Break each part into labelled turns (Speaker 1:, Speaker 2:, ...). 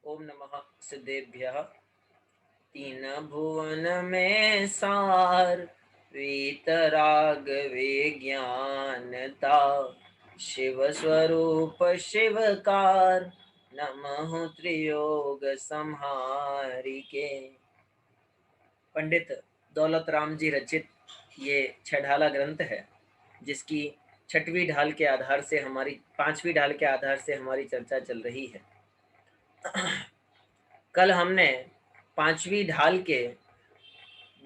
Speaker 1: ओम नमः सिद्धेभ्यः। तीन भुवन में सार, वीतराग विज्ञानता, शिव स्वरूप शिवकार, नमः त्रियोग संहारिके। पंडित दौलत राम जी रचित ये छठाला ग्रंथ है, जिसकी छठवीं ढाल के आधार से हमारी पांचवी ढाल के आधार से हमारी चर्चा चल रही है। कल हमने पांचवी ढाल के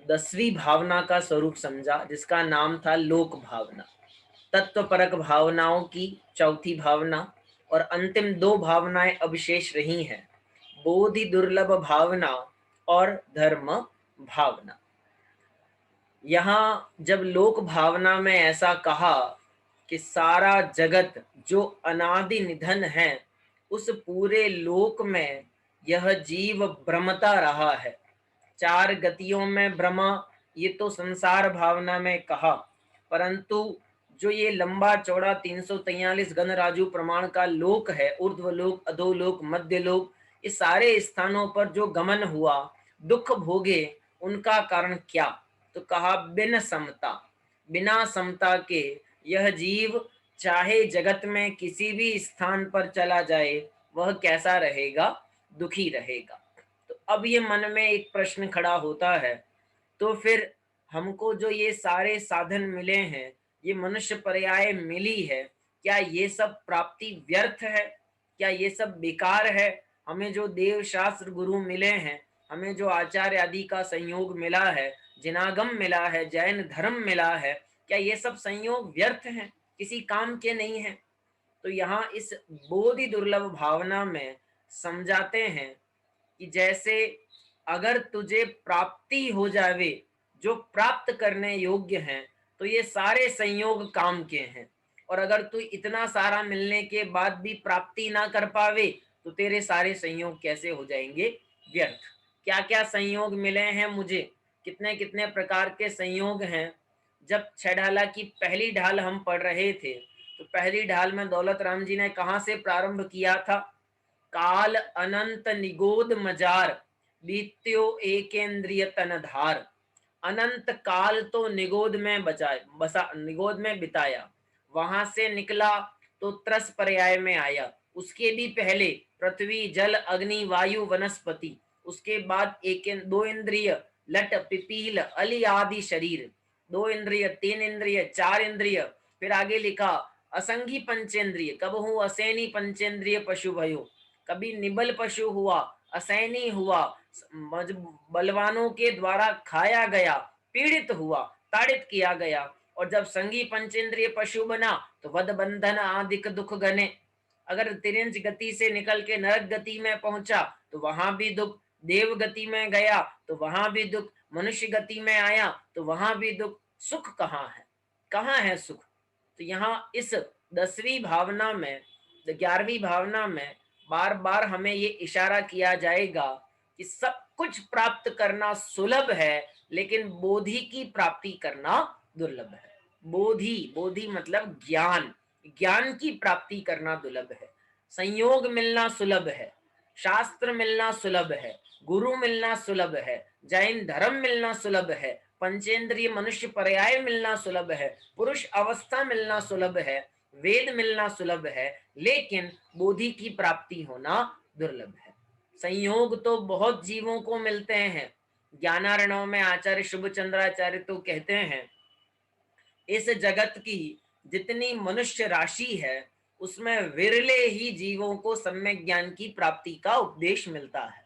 Speaker 1: 10वीं भावना का स्वरूप समझा, जिसका नाम था लोक भावना। तत्वपरक भावनाओं की चौथी भावना और अंतिम दो भावनाएं अवशेष रही हैं, बोधि दुर्लभ भावना और धर्म भावना। यहाँ जब लोक भावना में ऐसा कहा कि सारा जगत जो अनादि निधन है, उस पूरे लोक में यह जीव भ्रमता रहा है, चार गतियों में भ्रमा, ये तो संसार भावना में कहा। परंतु जो ये लंबा चौड़ा 343 गणराजु प्रमाण का लोक है, ऊर्ध्वलोक, अधोलोक, मध्य लोक, ये सारे स्थानों पर जो गमन हुआ, दुख भोगे, उनका कारण क्या? तो कहा बिन समता, बिना समता के यह जीव चाहे जगत में किसी भी स्थान पर चला जाए, वह कैसा रहेगा? दुखी रहेगा। तो अब ये मन में एक प्रश्न खड़ा होता है, तो फिर हमको जो ये सारे साधन मिले हैं, ये मनुष्य पर्याय मिली है, क्या ये सब प्राप्ति व्यर्थ है? क्या ये सब बेकार है? हमें जो देव शास्त्र गुरु मिले हैं, हमें जो आचार्य आदि का संयोग मिला है, जिनागम मिला है, जैन धर्म मिला है, क्या ये सब संयोग व्यर्थ हैं, किसी काम के नहीं हैं? तो यहाँ इस बोधि दुर्लभ भावना में समझाते हैं कि जैसे अगर तुझे प्राप्ति हो जावे, जो प्राप्त करने योग्य हैं, तो ये सारे संयोग काम के हैं। और अगर तू इतना सारा मिलने के बाद भी प्राप्ति ना कर पावे, तो तेरे सारे संयोग कैसे हो जाएंगे? व्यर्थ। क्या क्या संयोग मिले हैं मुझे, कितने कितने प्रकार के संयोग हैं। जब छह ढाला की पहली ढाल हम पढ़ रहे थे, तो पहली ढाल में दौलत राम जी ने कहाँ से प्रारंभ किया था? काल अनंत निगोद मजार, बीत्यो एकेंद्रिय तनधार। अनंत काल तो निगोद में निगोद में बिताया, वहां से निकला तो त्रस पर्याय में आया। उसके भी पहले पृथ्वी, जल, अग्नि, वायु, वनस्पति, उसके बाद एक दो इंद्रिय, लट, पिपील, अली आदि शरीर, दो इंद्रिय, तीन इंद्रिय, चार इंद्रिय, फिर आगे लिखा असंगी पंचेंद्रिय, कब हूँ असैनी पंचेंद्रिय पशु भयो, कभी निबल पशु हुआ, असैनी हुआ, बलवानों के द्वारा खाया गया, पीड़ित हुआ, ताड़ित किया गया, और जब संगी पंचेंद्रिय पशु बना तो वध बंधन आदिक दुख गने। अगर तिरंज गति से निकल के नरक गति में पहुंचा तो वहां भी दुख, देव गति में गया तो वहां भी दुख, मनुष्य गति में आया तो वहां भी दुख। सुख कहाँ है? कहाँ है सुख? तो यहाँ इस 10वीं भावना में, 11वीं भावना में बार बार हमें ये इशारा किया जाएगा कि सब कुछ प्राप्त करना सुलभ है, लेकिन बोधि की प्राप्ति करना दुर्लभ है। बोधि, बोधि मतलब ज्ञान, ज्ञान की प्राप्ति करना दुर्लभ है। संयोग मिलना सुलभ है, शास्त्र मिलना सुलभ है, गुरु मिलना सुलभ है, जैन धर्म मिलना सुलभ है, पंचेंद्रिय मनुष्य पर्याय मिलना सुलभ है, पुरुष अवस्था मिलना सुलभ है, वेद मिलना सुलभ है, लेकिन बोधि की प्राप्ति होना दुर्लभ है। संयोग तो बहुत जीवों को मिलते हैं। ज्ञानार्णव में आचार्य शुभ चंद्राचार्य तो कहते हैं, इस जगत की जितनी मनुष्य राशि है, उसमें विरले ही जीवों को सम्यक ज्ञान की प्राप्ति का उपदेश मिलता है।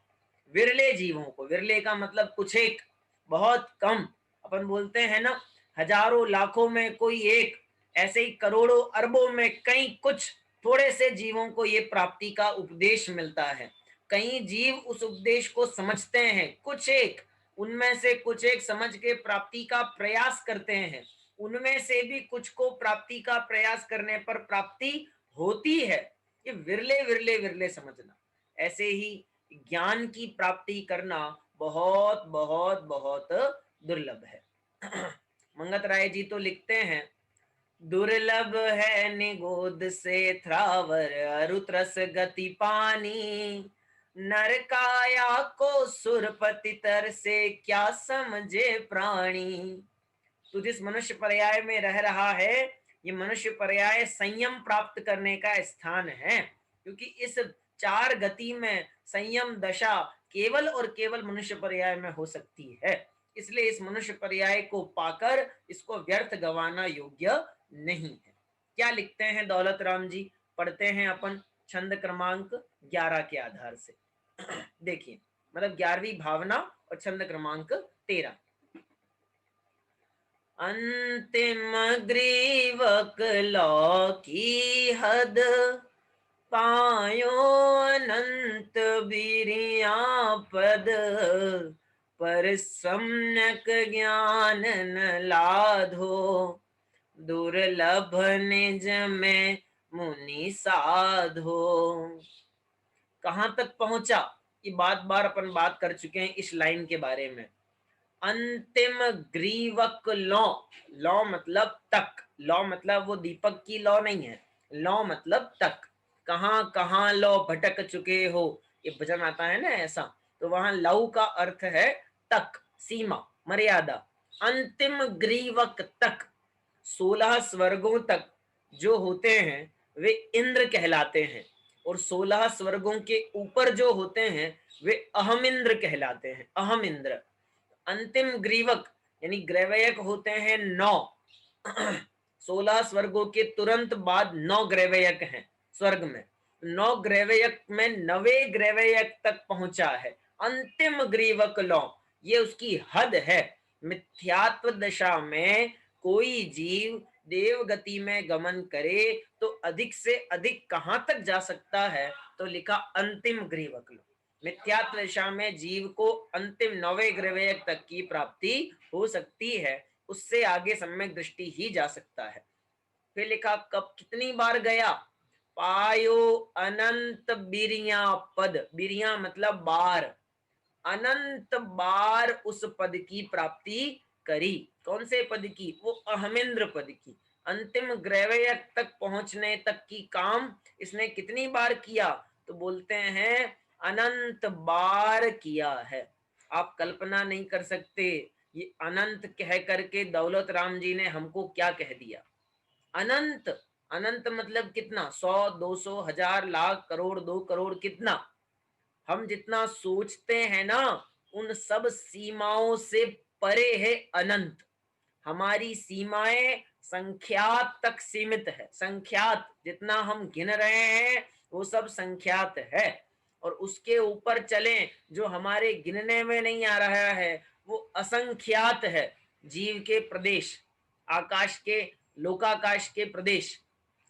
Speaker 1: विरले जीवों को, विरले का मतलब कुछ एक, बहुत कम। अपन बोलते हैं ना, हजारों लाखों में कोई एक, ऐसे ही करोड़ों अरबों में कई कुछ थोड़े से जीवों को ये प्राप्ति का उपदेश मिलता है। कई जीव उस उपदेश को समझते हैं, कुछ एक, उनमें से कुछ एक समझ के प्राप्ति का प्रयास करते हैं, उनमें से भी कुछ को प्राप्ति का प्रयास करने पर प्राप्ति होती है। ये विरले विरले विरले समझना। ऐसे ही ज्ञान की प्राप्ति करना बहुत बहुत बहुत दुर्लभ है। मंगत राय जी तो लिखते हैं, दुर्लभ है निगोद से थ्रावर, अरुत्रस गति पानी, नरकाया को सुरपति तर से क्या समझे प्राणी। तू जिस मनुष्य पर्याय में रह रहा है, ये मनुष्य पर्याय संयम प्राप्त करने का स्थान है, क्योंकि इस चार गति में संयम दशा केवल और केवल मनुष्य पर्याय में हो सकती है। इसलिए इस मनुष्य पर्याय को पाकर इसको व्यर्थ गंवाना योग्य नहीं है। क्या लिखते हैं दौलत राम जी, पढ़ते हैं अपन छंद क्रमांक 11 के आधार से। देखिए, मतलब 11वीं भावना और छंद क्रमांक 13। अंतिम ग्रीवक लौ की हद, पायो अनंत बिरिया पद, पर सम्यक ज्ञान न लाधो, दुर्लभ निज में मुनि साधो। कहां तक पहुंचा, ये बार अपन बात कर चुके हैं इस लाइन के बारे में। अंतिम ग्रीवक लौ, लौ मतलब तक, लौ मतलब वो दीपक की लौ नहीं है, लौ मतलब तक। कहां कहां लो भटक चुके हो, ये भजन आता है ना ऐसा, तो वहां लौ का अर्थ है तक, सीमा, मर्यादा। अंतिम ग्रीवक तक, 16 स्वर्गों तक जो होते हैं वे इंद्र कहलाते हैं, और 16 स्वर्गों के ऊपर जो होते हैं वे अहम इंद्र कहलाते हैं, अहम इंद्र। अंतिम ग्रीवक यानी ग्रैवयक होते हैं 9। 16 स्वर्गों के तुरंत बाद 9 ग्रैवयक हैं स्वर्ग में। 9 ग्रैवयक में 9वें ग्रैवयक तक पहुंचा है अंतिम ग्रीवक लौ, ये उसकी हद है। मिथ्यात्व दशा में कोई जीव देव गति में गमन करे तो अधिक से अधिक कहां तक जा सकता है, तो लिखा अंतिम ग्रीवक लो। मिथ्यात्व दशा में जीव को अंतिम 9वें ग्रैवयक तक की प्राप्ति हो सकती है, उससे आगे सम्यक दृष्टि ही जा सकता है। फिर लिखा कब कितनी बार गया, पायो अनंत बिरिया पद, बिरिया मतलब बार, अनंत बार उस पद की प्राप्ति करी। कौन से पद की, वो अहमेंद्र पद की। अंतिम ग्रैवयक तक पहुंचने तक की काम इसने कितनी बार किया, तो बोलते हैं अनंत बार किया है। आप कल्पना नहीं कर सकते ये अनंत कह करके दौलत राम जी ने हमको क्या कह दिया। अनंत, अनंत मतलब कितना, 100 200 1000 लाख करोड़ 2 करोड़, कितना हम जितना सोचते हैं ना, उन सब सीमाओं से परे है अनंत। हमारी सीमाएं संख्यात तक सीमित है, संख्यात जितना हम गिन रहे हैं वो सब संख्यात है, और उसके ऊपर चलें जो हमारे गिनने में नहीं आ रहा है वो असंख्यात है। जीव के प्रदेश, आकाश के, लोकाकाश के प्रदेश,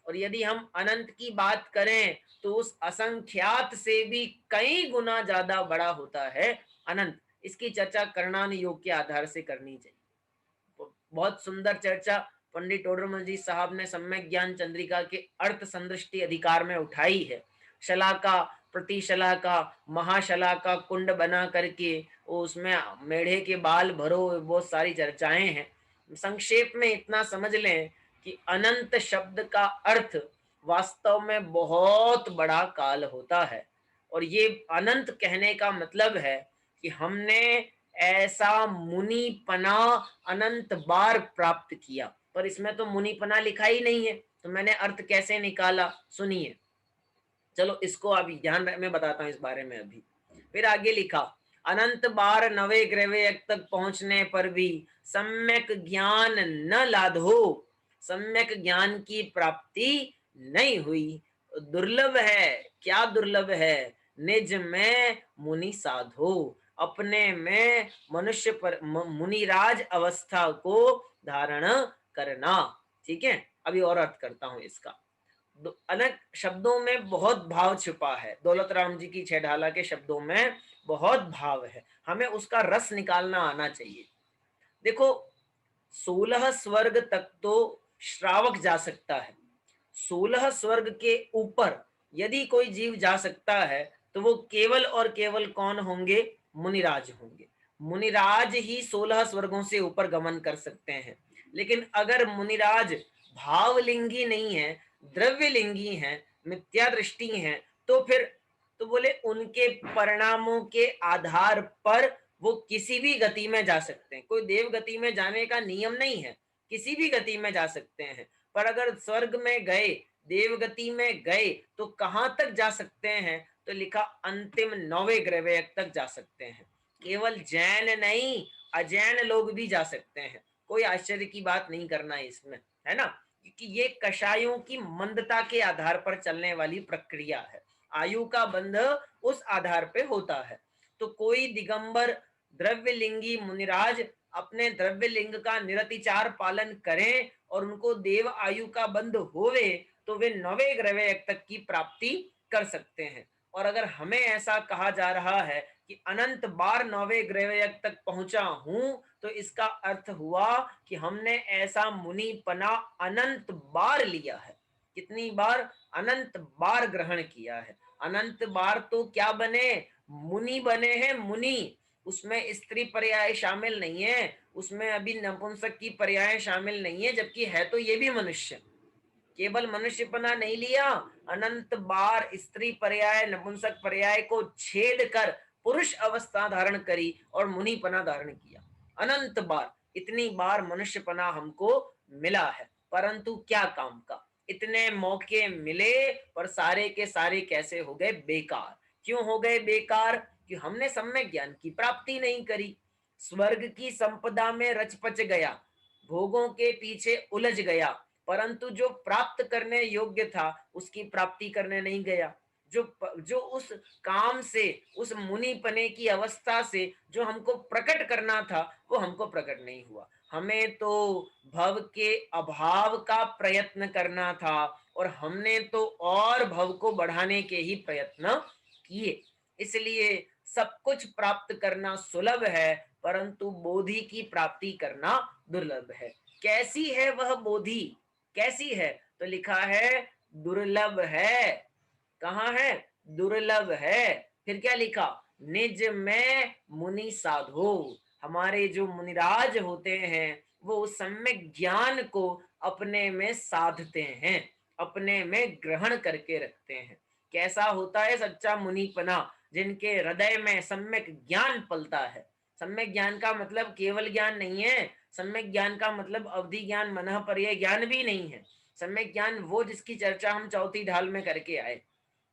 Speaker 1: और यदि हम अनंत की बात करें तो उस असंख्यात से भी कई गुना ज्यादा बड़ा होता है अनंत। इसकी चर्चा करणान योग के आधार से करनी चाहिए। बहुत सुंदर चर्चा पंडित टोडरमल जी साहब ने सम्यक ज्ञान चंद्रिका के अर्थ संदृष्टि अधिकार में उठाई है। शलाका, प्रतिशलाका, महाशलाका कुंड बना करके उसमें मेढ़े के बाल भरो, बहुत सारी चर्चाएं हैं। संक्षेप में इतना समझ लें कि अनंत शब्द का अर्थ वास्तव में बहुत बड़ा काल होता है, और ये अनंत कहने का मतलब है कि हमने ऐसा मुनिपना अनंत बार प्राप्त किया, पर इसमें तो मुनिपना लिखा ही नहीं है, तो मैंने अर्थ कैसे निकाला, सुनिए। चलो इसको अभी ध्यान में बताता हूं इस बारे में अभी। फिर आगे लिखा, अनंत बार 9वें ग्रैवयक तक पहुंचने पर भी सम्यक ज्ञान न लाधो, सम्यक ज्ञान की प्राप्ति नहीं हुई, दुर्लभ है। क्या दुर्लभ है, निज में मुनि साधो, अपने में मनुष्य पर मुनिराज अवस्था को धारण करना। ठीक है, अभी और अर्थ करता हूं इसका। अनेक शब्दों में बहुत भाव छिपा है, दौलत राम जी की छेढाला के शब्दों में बहुत भाव है, हमें उसका रस निकालना आना चाहिए। देखो, 16 स्वर्ग तक तो श्रावक जा सकता है, 16 स्वर्ग के ऊपर यदि कोई जीव जा सकता है तो वो केवल और केवल कौन होंगे, मुनिराज होंगे। मुनिराज ही 16 स्वर्गों से ऊपर गमन कर सकते हैं। लेकिन अगर मुनिराज भावलिंगी नहीं है, द्रव्यलिंगी है, मिथ्या दृष्टि है, तो फिर तो बोले उनके परिणामों के आधार पर वो किसी भी गति में जा सकते हैं। कोई देव गति में जाने का नियम नहीं है, किसी भी गति में जा सकते हैं। पर अगर स्वर्ग में गए, देव गति में गए, तो कहाँ तक जा सकते हैं? तो लिखा अंतिम 9वें ग्रह तक जा सकते हैं। केवल जैन नहीं, अजैन लोग भी जा सकते हैं। कोई आश्चर्य की बात नहीं करना है इसमें, है ना, क्योंकि ये कषायों की मंदता के आधार पर चलने वाली प्रक्रिया है। आयु का बंध उस आधार पे होता है। तो कोई दिगंबर द्रव्यलिंगी मुनिराज अपने द्रव्य लिंग का निरतिचार पालन करें और उनको देव आयु का बंध होवे, तो वे 9वें ग्रह तक की प्राप्ति कर सकते हैं। और अगर हमें ऐसा कहा जा रहा है कि अनंत बार 9वें ग्रह तक पहुंचा हूं, तो इसका अर्थ हुआ कि हमने ऐसा मुनिपना अनंत बार लिया है। कितनी बार? अनंत बार ग्रहण किया है। अनंत बार तो क्या बने? मुनि बने हैं, मुनि। उसमें स्त्री पर्याय शामिल नहीं है, उसमें अभी नपुंसक की पर्याय शामिल नहीं है, जबकि है तो ये भी मनुष्य। केवल मनुष्यपना नहीं लिया, अनंत बार स्त्री पर्याय नपुंसक पर्याय को छेद कर पुरुष अवस्था धारण करी और मुनिपना धारण किया। अनंत बार, इतनी बार मनुष्यपना हमको मिला है, परंतु क्या काम का? इतने मौके मिले पर सारे के सारे कैसे हो गए? बेकार। क्यों हो गए बेकार? कि हमने सम्यक ज्ञान की प्राप्ति नहीं करी। स्वर्ग की संपदा में रचपच गया, भोगों के पीछे उलझ गया, परंतु जो प्राप्त करने योग्य था उसकी प्राप्ति करने नहीं गया। जो उस काम से, उस मुनिपने की अवस्था से जो हमको प्रकट करना था, वो हमको प्रकट नहीं हुआ। हमें तो भव के अभाव का प्रयत्न करना था और हमने तो और भव को बढ़ाने के ही प्रयत्न किए। इसलिए सब कुछ प्राप्त करना सुलभ है, परंतु बोधि की प्राप्ति करना दुर्लभ है। कैसी है वह बोधि? कैसी है? तो लिखा है दुर्लभ है। कहाँ है? दुर्लभ है। फिर क्या लिखा? निज में मुनि साधो। हमारे जो मुनिराज होते हैं वो उस सम्यक ज्ञान को अपने में साधते हैं, अपने में ग्रहण करके रखते हैं। कैसा होता है सच्चा मुनिपना? जिनके हृदय में सम्यक ज्ञान पलता है। सम्यक ज्ञान का मतलब केवल ज्ञान नहीं है, सम्यक ज्ञान का मतलब अवधि ज्ञान, मनः पर्याय ज्ञान भी नहीं है। सम्यक ज्ञान वो जिसकी चर्चा हम चौथी ढाल में करके आए,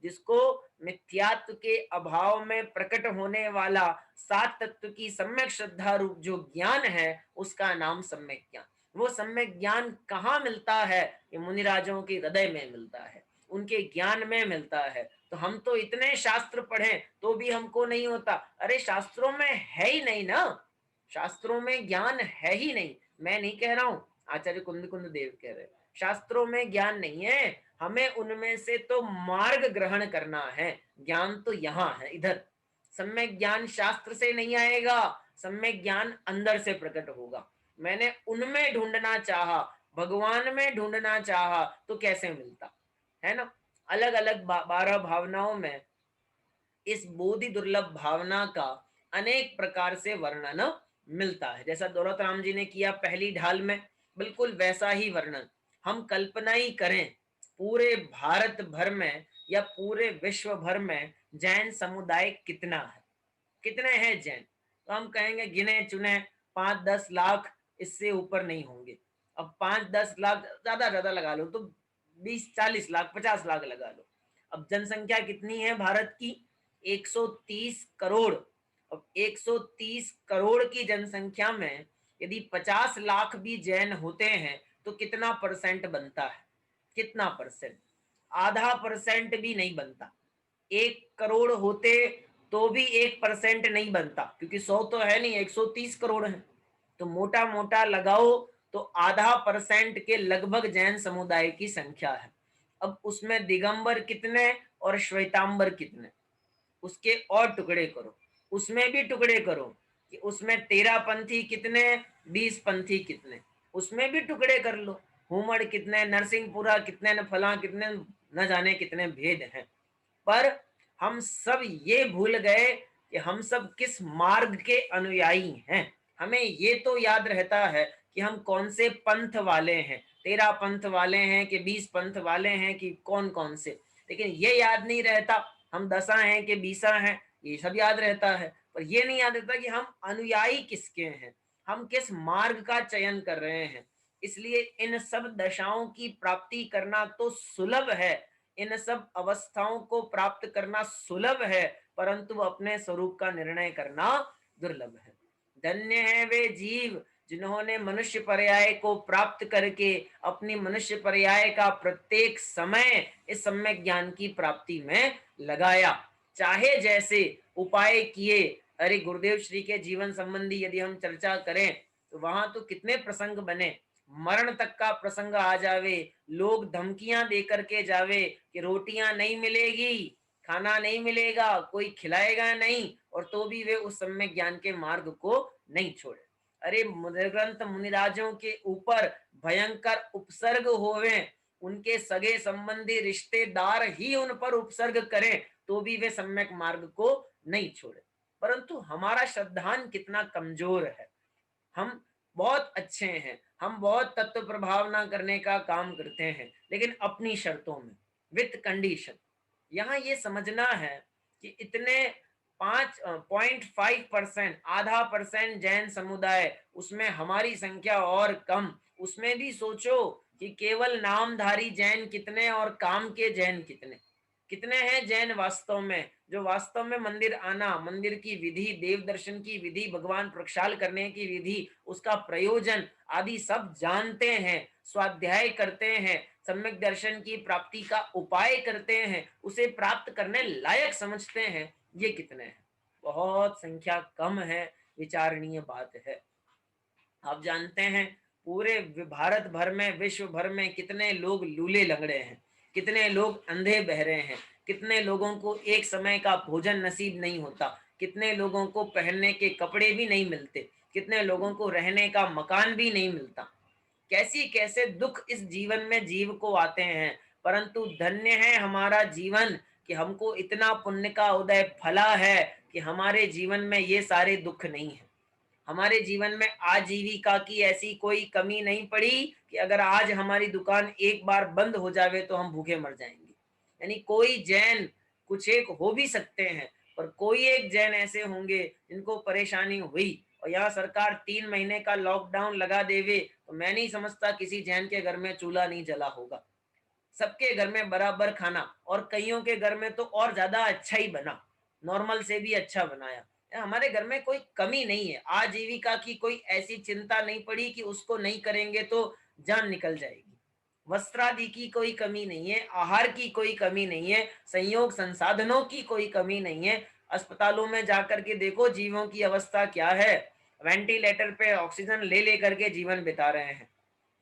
Speaker 1: जिसको मिथ्यात्व के अभाव में प्रकट होने वाला सात तत्व की सम्यक श्रद्धा रूप जो ज्ञान है, उसका नाम सम्यक ज्ञान। वो सम्यक ज्ञान कहाँ मिलता है? ये मुनिराजों के हृदय में मिलता है, उनके ज्ञान में मिलता है। तो हम तो इतने शास्त्र पढ़े तो भी हमको नहीं होता। अरे शास्त्रों में है ही नहीं ना, शास्त्रों में ज्ञान है ही नहीं। मैं नहीं कह रहा हूँ, आचार्य कुंद कुंद देव कह रहे, शास्त्रों में ज्ञान नहीं है, हमें उनमें से तो मार्ग ग्रहण करना है। ज्ञान तो यहाँ है, इधर। सम्यक ज्ञान शास्त्र से नहीं आएगा, सम्यक ज्ञान अंदर से प्रकट होगा। मैंने उनमें ढूंढना चाहा, भगवान में ढूंढना चाहा, तो कैसे मिलता है ना। अलग अलग 12 भावनाओं में इस बोधि दुर्लभ भावना का अनेक प्रकार से वर्णन मिलता है। जैसा दौलत राम जी ने किया पहली ढाल में, बिल्कुल वैसा ही वर्णन हम कल्पना ही करें। पूरे भारत भर में या पूरे विश्व भर में जैन समुदाय कितना है? कितने हैं जैन? तो हम कहेंगे गिने चुने 5-10 लाख, इससे ऊपर नहीं होंगे। अब 5-10 लाख ज्यादा ज्यादा लगा लो तो 20-40 लाख 50 लाख लगा लो। अब जनसंख्या कितनी है भारत की? 130 करोड़। अब 130 करोड़ की जनसंख्या में यदि 50 लाख भी जैन होते हैं तो कितना परसेंट बनता है? कितना परसेंट? आधा परसेंट भी नहीं बनता। 1 करोड़ होते तो भी 1% नहीं बनता, क्योंकि 100 तो है नहीं, 130 करोड़ है। तो मोटा मोटा लगाओ तो आधा परसेंट के लगभग जैन समुदाय की संख्या है। अब उसमें दिगंबर कितने और श्वेतांबर कितने, उसके और टुकड़े करो, उसमें भी टुकड़े करो कि उसमें 13 पंथी कितने, 20 पंथी कितने, उसमें भी टुकड़े कर लो। हुमड़ कितने, नरसिंहपुरा कितने, न फला कितने, न जाने कितने भेद हैं। पर हम सब ये भूल गए कि हम सब किस मार्ग के अनुयायी हैं। हमें ये तो याद रहता है कि हम कौन से पंथ वाले हैं, 13 पंथ वाले हैं कि 20 पंथ वाले हैं कि कौन कौन से, लेकिन ये याद नहीं रहता हम दसा हैं कि बीसा हैं, ये सब याद रहता है, पर ये नहीं याद रहता कि हम अनुयायी किसके हैं, हम किस मार्ग का चयन कर रहे हैं। इसलिए इन सब दशाओं की प्राप्ति करना तो सुलभ है, इन सब अवस्थाओं को प्राप्त करना सुलभ है, परंतु अपने स्वरूप का निर्णय करना दुर्लभ है। धन्य है वे जीव जिन्होंने मनुष्य पर्याय को प्राप्त करके अपनी मनुष्य पर्याय का प्रत्येक समय इस सम्यक ज्ञान की प्राप्ति में लगाया, चाहे जैसे उपाय किए। अरे गुरुदेव श्री के जीवन संबंधी यदि हम चर्चा करें तो वहां तो कितने प्रसंग बने, मरण तक का प्रसंग आ जावे, लोग धमकियां दे करके जावे कि रोटियां नहीं मिलेगी, खाना नहीं मिलेगा, कोई खिलाएगा नहीं, और तो भी वे उस सम्यक ज्ञान के मार्ग को नहीं छोड़े। अरे ग्रंथ मुनिराजों के ऊपर भयंकर उपसर्ग होवे, उनके सगे संबंधी रिश्तेदार ही उन पर उपसर्ग करें तो भी वे सम्यक मार्ग को नहीं छोड़े। परंतु हमारा श्रद्धान कितना कमजोर है। हम बहुत अच्छे हैं, हम बहुत तत्व प्रभावना करने का काम करते हैं, लेकिन अपनी शर्तों में, विथ कंडीशन। यहाँ ये समझना है कि इतने 5.5%, आधा परसेंट जैन समुदाय, उसमें हमारी संख्या और कम, उसमें भी सोचो कि केवल नामधारी जैन कितने और काम के जैन कितने, कितने हैं जैन वास्तव में, जो वास्तव में मंदिर आना, मंदिर की विधि, देव दर्शन की विधि, भगवान प्रक्षाल करने की विधि, उसका प्रयोजन आदि सब जानते हैं, स्वाध्याय करते हैं, सम्यक दर्शन की प्राप्ति का उपाय करते हैं, उसे प्राप्त करने लायक समझते हैं, ये कितने हैं? बहुत संख्या कम है, विचारणीय बात है। आप जानते हैं पूरे भारत भर में, विश्व भर में कितने लोग लूले लंगड़े हैं, कितने लोग अंधे बहरे हैं, कितने लोगों को एक समय का भोजन नसीब नहीं होता, कितने लोगों को पहनने के कपड़े भी नहीं मिलते, कितने लोगों को रहने का मकान भी नहीं मिलता। कैसी कैसे दुख इस जीवन में जीव को आते हैं, परंतु धन्य है हमारा जीवन कि हमको इतना पुण्य का उदय फला है कि हमारे जीवन में ये सारे दुख नहीं है। हमारे जीवन में आजीविका की ऐसी कोई कमी नहीं पड़ी कि अगर आज हमारी दुकान एक बार बंद हो जावे तो हम भूखे मर जाएंगे। यानी कोई जैन, कुछ एक हो भी सकते हैं, पर कोई एक जैन ऐसे होंगे जिनको परेशानी हुई और यहाँ सरकार 3 महीने का लॉकडाउन लगा देवे तो मैं नहीं समझता किसी जैन के घर में चूल्हा नहीं जला होगा। सबके घर में बराबर खाना, और कईयों के घर में तो और ज्यादा अच्छा ही बना, नॉर्मल से भी अच्छा बनाया। हमारे घर में कोई कमी नहीं है, आजीविका की कोई ऐसी चिंता नहीं पड़ी कि उसको नहीं करेंगे तो जान निकल जाएगी। वस्त्रादि की कोई कमी नहीं है, आहार की कोई कमी नहीं है, संयोग संसाधनों की कोई कमी नहीं है। अस्पतालों में जाकर के देखो जीवों की अवस्था क्या है, वेंटिलेटर पे ऑक्सीजन ले लेकर के जीवन बिता रहे हैं।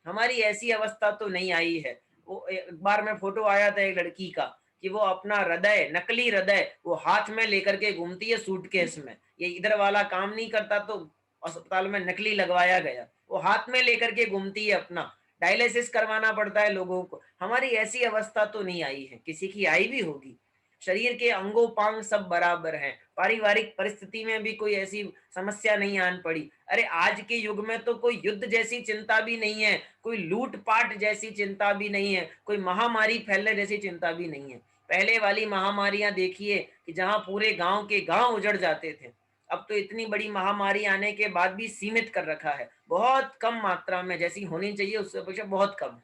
Speaker 1: हमारी ऐसी अवस्था तो नहीं आई है। वो एक बार में फोटो आया था एक लड़की का कि वो अपना हृदय, नकली हृदय वो हाथ में लेकर के घूमती है सूटकेस में, ये इधर वाला काम नहीं करता तो अस्पताल में नकली लगवाया गया, वो हाथ में लेकर के घूमती है, अपना डायलिसिस करवाना पड़ता है लोगों को। हमारी ऐसी अवस्था तो नहीं आई है, किसी की आई भी होगी। शरीर के अंगोपांग सब बराबर हैं, पारिवारिक परिस्थिति में भी कोई ऐसी समस्या नहीं आन पड़ी। अरे आज के युग में तो कोई युद्ध जैसी चिंता भी नहीं है, कोई लूटपाट जैसी चिंता भी नहीं है, कोई महामारी फैलने जैसी चिंता भी नहीं है। पहले वाली महामारियां देखिए कि जहां पूरे गांव के गांव उजड़ जाते थे, अब तो इतनी बड़ी महामारी आने के बाद भी सीमित कर रखा है, बहुत कम मात्रा में, जैसी होनी चाहिए उससे अपेक्षा बहुत कम है।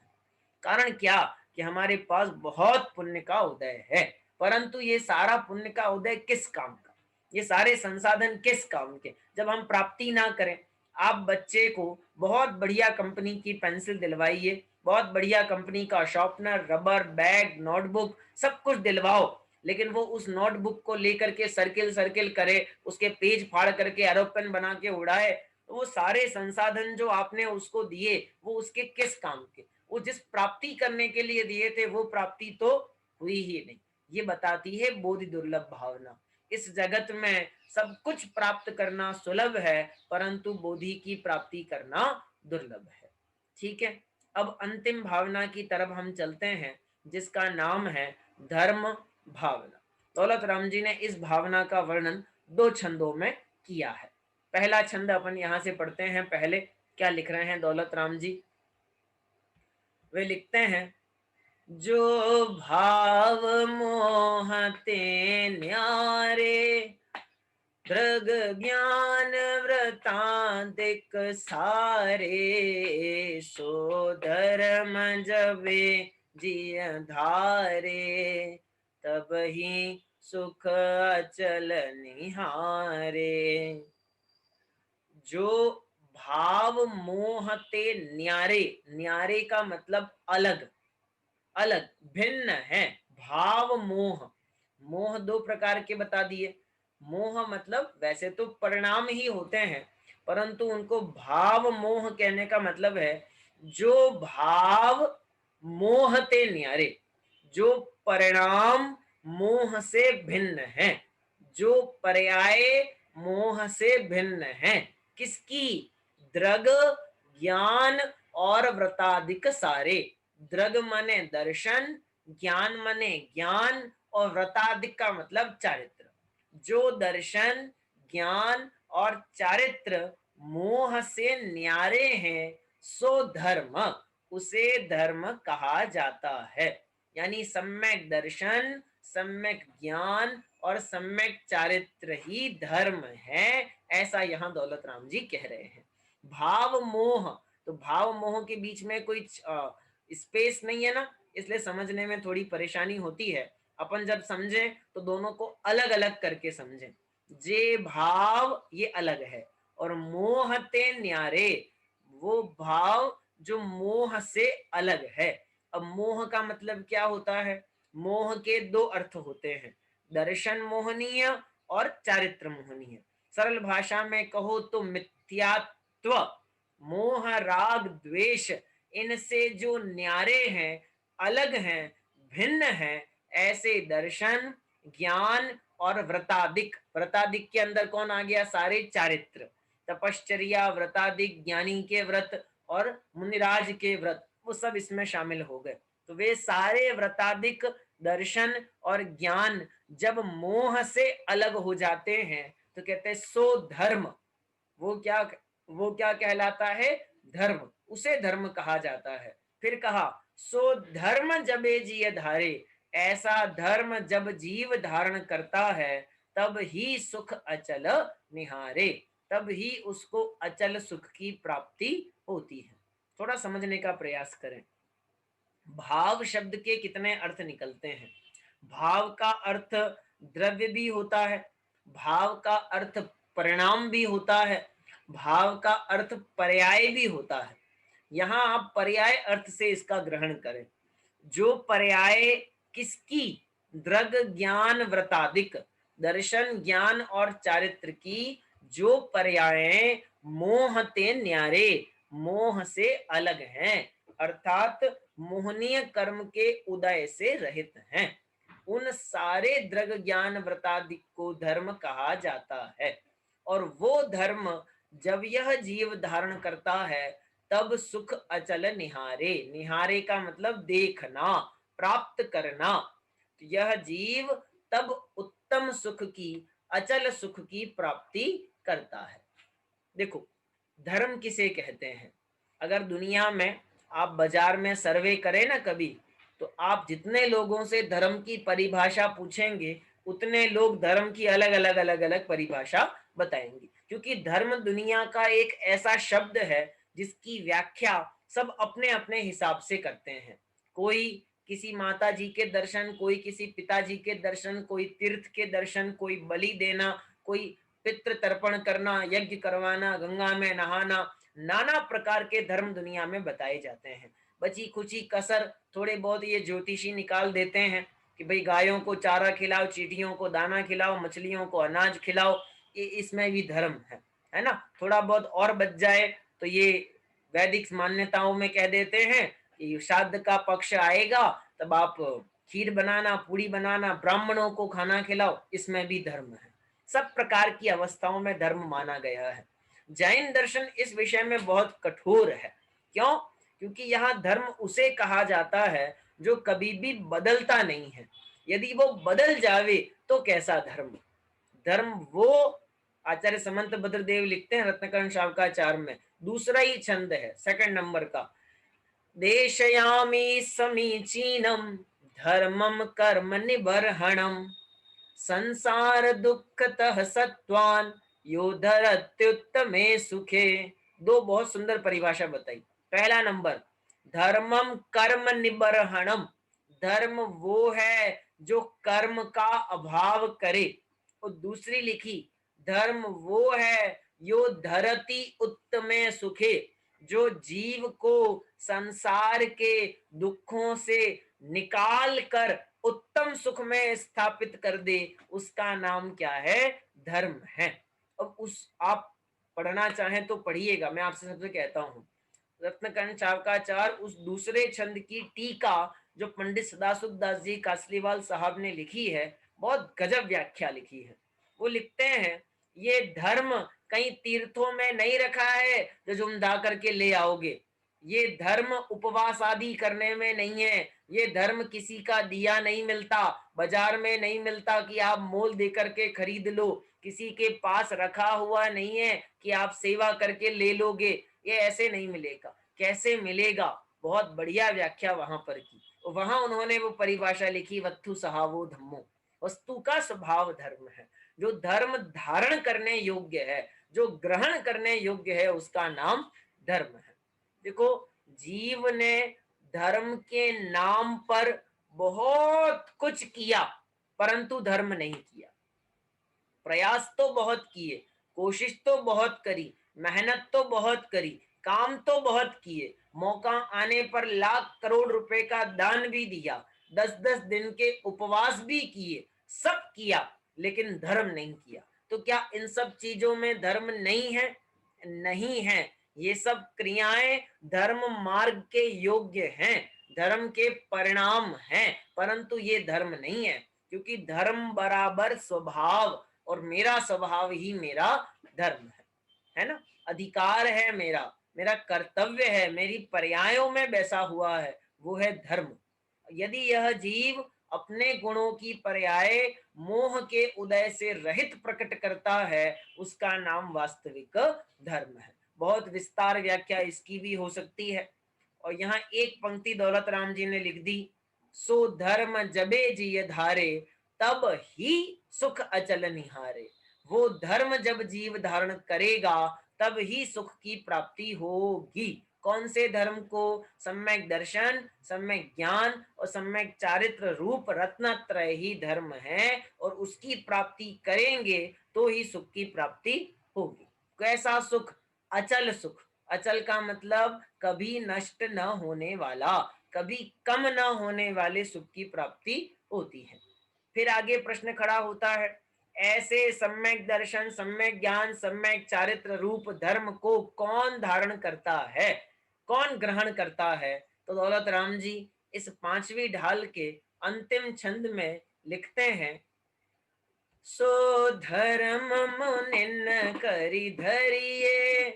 Speaker 1: कारण क्या कि हमारे पास बहुत पुण्य का उदय है, परंतु ये सारा पुण्य का उदय किस काम का, ये सारे संसाधन किस काम के, जब हम प्राप्ति ना करें। आप बच्चे को बहुत बढ़िया कंपनी की पेंसिल दिलवाइए, बहुत बढ़िया कंपनी का शॉर्पनर, रबर, बैग, नोटबुक सब कुछ दिलवाओ, लेकिन वो उस नोटबुक को लेकर के सर्किल सर्किल करे, उसके पेज फाड़ करके एरोप्लेन बना के उड़ाए, तो वो सारे संसाधन जो आपने उसको दिए वो उसके किस काम के, वो जिस प्राप्ति करने के लिए दिए थे वो प्राप्ति तो हुई ही नहीं। ये बताती है बोधि दुर्लभ भावना। इस जगत में सब कुछ प्राप्त करना सुलभ है, परंतु बोधि की प्राप्ति करना दुर्लभ है। ठीक है, अब अंतिम भावना की तरफ हम चलते हैं, जिसका नाम है धर्म भावना। दौलत राम जी ने इस भावना का वर्णन 2 छंदों में किया है। पहला छंद अपन यहां से पढ़ते हैं। पहले क्या लिख रहे हैं दौलत राम जी? वे लिखते हैं जो भाव मोहते न्यारे, दृग ज्ञान व्रतांतिक सारे, सो धर्म जबे जिय धारे, तब ही सुख अचल निहारे। जो भाव मोहते न्यारे, न्यारे का मतलब अलग, अलग भिन्न है। भाव मोह, मोह दो प्रकार के बता दिए। मोह मतलब वैसे तो परिणाम ही होते हैं, परंतु उनको भाव मोह कहने का मतलब है जो भाव मोहते न्यारे, जो परिणाम मोह से भिन्न है, जो पर्याय मोह से भिन्न है। किसकी? दृग ज्ञान और व्रतादिक सारे। दृग मने दर्शन, ज्ञान मने ज्ञान, और व्रतादिक का मतलब चारित्र। जो दर्शन, ज्ञान और चारित्र मोह से न्यारे हैं, सो धर्म, उसे धर्म कहा जाता है। यानी सम्यक दर्शन, सम्यक ज्ञान और सम्यक चारित्र ही धर्म है, ऐसा यहाँ दौलत राम जी कह रहे हैं। भाव मोह, तो भाव मोह के बीच में कोई स्पेस नहीं है ना, इसलिए समझने में थोड़ी परेशानी होती है। अपन जब समझें तो दोनों को अलग अलग करके समझें। जे भाव ये अलग है, और मोहते न्यारे वो भाव जो मोह से अलग है। अब मोह का मतलब क्या होता है? मोह के दो अर्थ होते हैं, दर्शन मोहनीय और चारित्र मोहनीय। सरल भाषा में कहो तो मिथ्यात्व, मोह राग द्वेष, इनसे जो न्यारे हैं, अलग हैं, भिन्न हैं, ऐसे दर्शन, ज्ञान और व्रतादिक। व्रतादिक के अंदर कौन आ गया? सारे चारित्र, तपश्चर्या, व्रतादिक, ज्ञानी के व्रत और मुनिराज के व्रत, वो सब इसमें शामिल हो गए। तो वे सारे व्रतादिक, दर्शन और ज्ञान जब मोह से अलग हो जाते हैं तो कहते हैं सो धर्म। वो क्या कहलाता है? धर्म, उसे धर्म कहा जाता है। फिर कहा सो धर्म जबे जिय धारे, ऐसा धर्म जब जीव धारण करता है, तब ही सुख अचल निहारे, तब ही उसको अचल सुख की प्राप्ति होती है। थोड़ा समझने का प्रयास करें। भाव शब्द के कितने अर्थ निकलते हैं? भाव का अर्थ द्रव्य भी होता है, भाव का अर्थ परिणाम भी होता है, भाव का अर्थ पर्याय भी होता है। यहाँ आप पर्याय अर्थ से इसका ग्रहण करें। जो पर्याय किसकी? दृग ज्ञान व्रतादिक, दर्शन, ज्ञान और चारित्र की जो पर्याय मोहते न्यारे, मोह से अलग हैं, अर्थात मोहनीय कर्म के उदय से रहित हैं, उन सारे दृग ज्ञान व्रतादिक को धर्म कहा जाता है। और वो धर्म जब यह जीव धारण करता है, तब सुख अचल निहारे। निहारे का मतलब देखना, प्राप्त करना। तो यह जीव तब उत्तम सुख की, अचल सुख की प्राप्ति करता है। देखो, धर्म किसे कहते हैं? अगर दुनिया में आप बाजार में सर्वे करें ना कभी, तो आप जितने लोगों से धर्म की परिभाषा पूछेंगे, उतने लोग धर्म की अलग अलग अलग अलग परिभाषा बताएंगे। क्योंकि धर्म दुनिया का एक ऐसा शब्द है जिसकी व्याख्या सब अपने अपने हिसाब से करते हैं। कोई किसी माता जी के दर्शन, कोई किसी पिताजी के दर्शन, कोई तीर्थ के दर्शन, कोई बलि देना, कोई पितृ तर्पण करना, यज्ञ करवाना, गंगा में नहाना, नाना प्रकार के धर्म दुनिया में बताए जाते हैं। बची खुची कसर थोड़े बहुत ये ज्योतिषी निकाल देते हैं कि भाई गायों को चारा खिलाओ, चींटियों को दाना खिलाओ, मछलियों को अनाज खिलाओ, ये इसमें भी धर्म है ना। थोड़ा बहुत और बच जाए तो ये वैदिक मान्यताओं में कह देते हैं कि श्राद्ध का पक्ष आएगा तब आप खीर बनाना, पूरी बनाना, ब्राह्मणों को खाना खिलाओ, इसमें भी धर्म है। सब प्रकार की अवस्थाओं में धर्म माना गया है। जैन दर्शन इस विषय में बहुत कठोर है। क्यों? क्योंकि यहाँ धर्म उसे कहा जाता है जो कभी भी बदलता नहीं है। यदि वो बदल जावे तो कैसा धर्म? धर्म वो, आचार्य समंत भद्रदेव लिखते हैं रत्नकर्ण शावकाचार्य में, दूसरा ही छंद है, सेकंड नंबर का, देशयामि समीचीनं धर्मं कर्म निबर्हणं संसार दुःखतः सत्वान यो धरत्युत्तमे सुखे। दो बहुत सुंदर परिभाषा बताई। पहला नंबर, धर्मम कर्म निबर्हणम, धर्म वो है जो कर्म का अभाव करे। और दूसरी लिखी, धर्म वो है यो धरती उत्तमे सुखे, जो जीव को संसार के दुखों से निकाल कर उत्तम सुख में स्थापित कर दे, उसका नाम क्या है? धर्म है। अब उस आप पढ़ना चाहें तो पढ़िएगा, मैं आपसे सबसे कहता हूँ। रत्नकर्ण चावकाचार उस दूसरे छंद की टीका जो पंडित सदाशिव दास जी कासलीवाल साहब ने लिखी है, बहुत गजब व्याख्या लिखी है। वो लिखते हैं, ये धर्म कहीं तीर्थों में नहीं रखा है जो झुमधा करके ले आओगे। ये धर्म उपवास आदि करने में नहीं है। ये धर्म किसी का दिया नहीं मिलता, बाजार में नहीं मिलता कि आप मोल दे करके खरीद लो, किसी के पास रखा हुआ नहीं है कि आप सेवा करके ले लोगे। ये ऐसे नहीं मिलेगा। कैसे मिलेगा? बहुत बढ़िया व्याख्या वहां पर की। वहां उन्होंने वो परिभाषा लिखी, वत्थु सहावो धम्मो, वस्तु का स्वभाव धर्म है। जो धर्म धारण करने योग्य है, जो ग्रहण करने योग्य है, उसका नाम धर्म है। देखो, जीव ने धर्म के नाम पर बहुत कुछ किया, परंतु धर्म नहीं किया। प्रयास तो बहुत किए, कोशिश तो बहुत करी, मेहनत तो बहुत करी, काम तो बहुत किए, मौका आने पर लाख करोड़ रुपए का दान भी दिया, 10-10 दिन के उपवास भी किए, सब किया, लेकिन धर्म नहीं किया। तो क्या इन सब चीजों में धर्म नहीं है? नहीं है। ये सब क्रियाएं धर्म मार्ग के योग्य हैं, धर्म के परिणाम हैं, परंतु ये धर्म नहीं है। क्योंकि धर्म बराबर स्वभाव, और मेरा स्वभाव ही मेरा धर्म है ना। अधिकार है मेरा, मेरा कर्तव्य है, मेरी पर्यायों में बैसा हुआ है, वो है धर्म। यदि यह जीव अपने गुणों की पर्याय मोह के उदय से रहित प्रकट करता है, उसका नाम वास्तविक धर्म है। बहुत विस्तार व्याख्या इसकी भी हो सकती है। और यहाँ एक पंक्ति दौलत राम जी ने लिख दी, सो धर्म जबे जिय धारे तब ही सुख अचल निहारे। वो धर्म जब जीव धारण करेगा तब ही सुख की प्राप्ति होगी। कौन से धर्म को? सम्यक दर्शन, सम्यक ज्ञान और सम्यक चारित्र रूप रत्नत्रय ही धर्म है, और उसकी प्राप्ति करेंगे तो ही सुख की प्राप्ति होगी। कैसा सुख? अचल सुख। अचल का मतलब कभी नष्ट न होने वाला, कभी कम न होने वाले सुख की प्राप्ति होती है। फिर आगे प्रश्न खड़ा होता है, ऐसे सम्यक दर्शन, सम्यक ज्ञान, सम्यक चारित्र रूप धर्म को कौन धारण करता है, कौन ग्रहण करता है? तो दौलत राम जी इस 5वीं ढाल के अंतिम छंद में लिखते हैं, सो धर्म मुनिन करी धरिए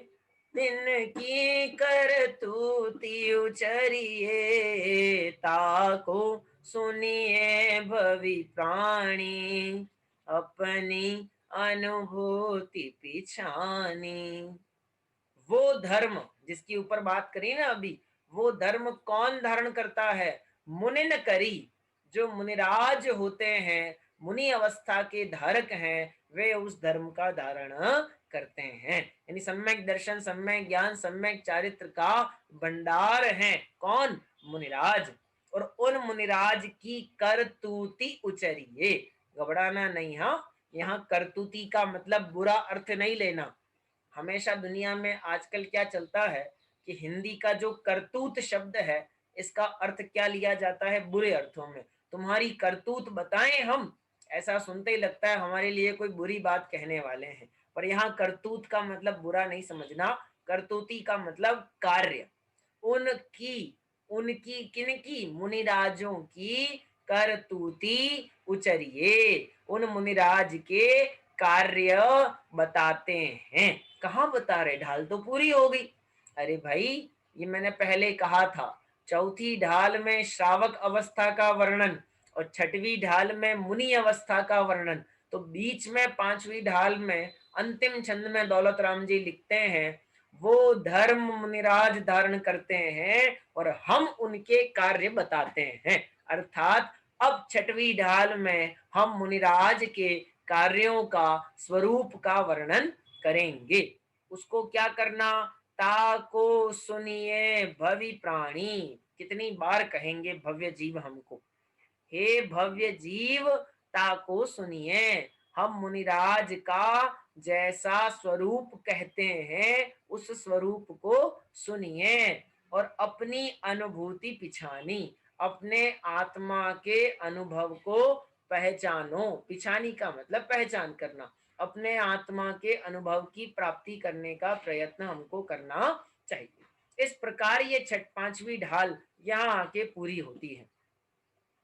Speaker 1: दिन की कर तूती उचरिए ताको सुनिए भवि प्राणी अपनी अनुभूति पिछानी। वो धर्म जिसकी ऊपर बात करी ना अभी, वो धर्म कौन धारण करता है? मुनिन करी, जो मुनिराज होते हैं, मुनि अवस्था के धारक हैं, वे उस धर्म का धारण करते हैं। यानी सम्यक दर्शन, सम्यक ज्ञान, सम्यक चारित्र का भंडार है कौन? मुनिराज। और उन मुनिराज की करतूती उचरिए, घबराना नहीं। हाँ, यहाँ करतूती का मतलब बुरा अर्थ नहीं लेना। हमेशा दुनिया में आजकल क्या चलता है कि हिंदी का जो करतूत शब्द है, इसका अर्थ क्या लिया जाता है? बुरे अर्थों में। तुम्हारी करतूत बताएं हम, ऐसा सुनते ही लगता है हमारे लिए कोई बुरी बात कहने वाले हैं। पर यहाँ करतूत का मतलब बुरा नहीं समझना, करतूती का मतलब कार्य। उनकी, उनकी किनकी? मुनिराजों की करतूती उचरिए, उन मुनिराज के कार्य बताते हैं। कहाँ बता रहे? ढाल तो पूरी हो गई। अरे भाई, ये मैंने पहले कहा था, चौथी ढाल में श्रावक अवस्था का वर्णन और छठवीं ढाल में मुनि अवस्था का वर्णन, तो बीच में 5वीं ढाल में अंतिम छंद में दौलत राम जी लिखते हैं, वो धर्म मुनिराज धारण करते हैं और हम उनके कार्य बताते हैं। अर्थात अब छठवीं ढाल में हम मुनिराज के कार्यों का, स्वरूप का वर्णन करेंगे। उसको क्या करना? ताको सुनिए भवि प्राणी। कितनी बार कहेंगे भव्य जीव हमको? हे भव्य जीव, ताको सुनिए। हम मुनिराज का जैसा स्वरूप कहते हैं उस स्वरूप को सुनिए और अपनी अनुभूति पिछानी, अपने आत्मा के अनुभव को पहचानो। पिछानी का मतलब पहचान करना। अपने आत्मा के अनुभव की प्राप्ति करने का प्रयत्न हमको करना चाहिए। इस प्रकार ये पांचवी ढाल यहाँ आके पूरी होती है।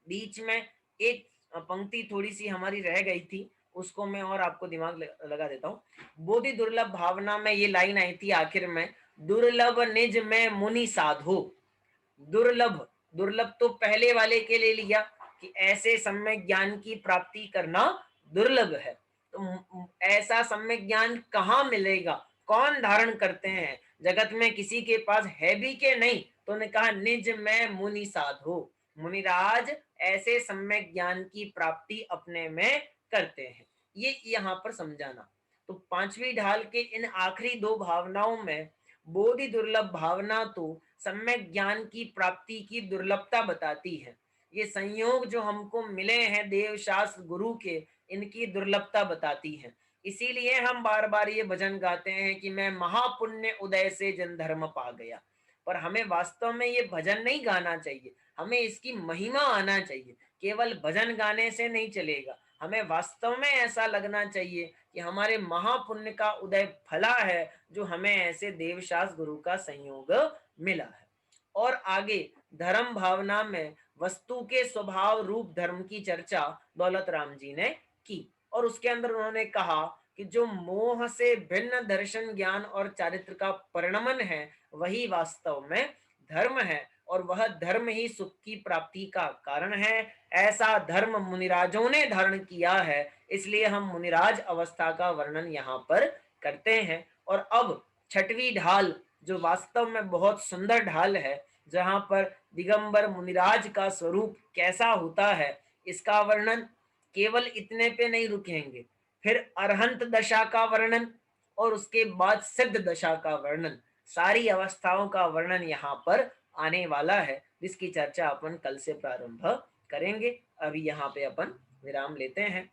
Speaker 1: बीच में एक पंक्ति थोड़ी सी हमारी रह गई थी, उसको मैं और आपको दिमाग लगा देता हूँ। बोधि दुर्लभ भावना में ये लाइन आई थी आखिर में, दुर्लभ निज में मुनि साधो। दुर्लभ, दुर्लभ तो पहले वाले के लिए लिया कि ऐसे सम्यक ज्ञान की प्राप्ति करना दुर्लभ है। तो ऐसा सम्यक ज्ञान कहाँ मिलेगा? कौन धारण करते हैं? जगत में किसी के पास है भी के नहीं? तो उन्होंने कहा निज में मुनि साधो। मुनिराज ऐसे सम्यक ज्ञान की प्राप्ति अपने में करते हैं। ये यहाँ पर समझाना। तो पांचवी ढाल के इन आखिरी दो भावनाओं में बोधि दुर्लभ भावना तो सम्यक ज्ञान की प्राप्ति की दुर्लभता बताती है। ये संयोग जो हमको मिले हैं देव शास्त्र गुरु के, इनकी दुर्लभता बताती है। इसीलिए हम बार बार ये भजन गाते हैं कि मैं महापुण्य उदय से जन धर्म पा गया। पर हमें वास्तव में ये भजन नहीं गाना चाहिए, हमें इसकी महिमा आना चाहिए। केवल भजन गाने से नहीं चलेगा, हमें वास्तव में ऐसा लगना चाहिए कि हमारे महापुण्य का उदय फला है जो हमें ऐसे देवशास्त्र गुरु का संयोग मिला है। और आगे धर्म भावना में वस्तु के स्वभाव रूप धर्म की चर्चा दौलत राम जी ने की और उसके अंदर उन्होंने कहा कि जो मोह से भिन्न दर्शन ज्ञान और चारित्र का परिणमन है वही वास्तव में धर्म है और वह धर्म ही सुख की प्राप्ति का कारण है। ऐसा धर्म मुनिराजों ने धारण किया है, इसलिए हम मुनिराज अवस्था का वर्णन यहाँ पर करते हैं। और अब छठवीं ढाल जो वास्तव में बहुत सुंदर ढाल है, जहाँ पर दिगंबर मुनिराज का स्वरूप कैसा होता है इसका वर्णन, केवल इतने पे नहीं रुकेंगे। फिर अरहंत दशा का वर्णन और उसके बाद सिद्ध दशा का वर्णन, सारी अवस्थाओं का वर्णन यहाँ पर आने वाला है, जिसकी चर्चा अपन कल से प्रारंभ करेंगे। अभी यहाँ पे अपन विराम लेते हैं।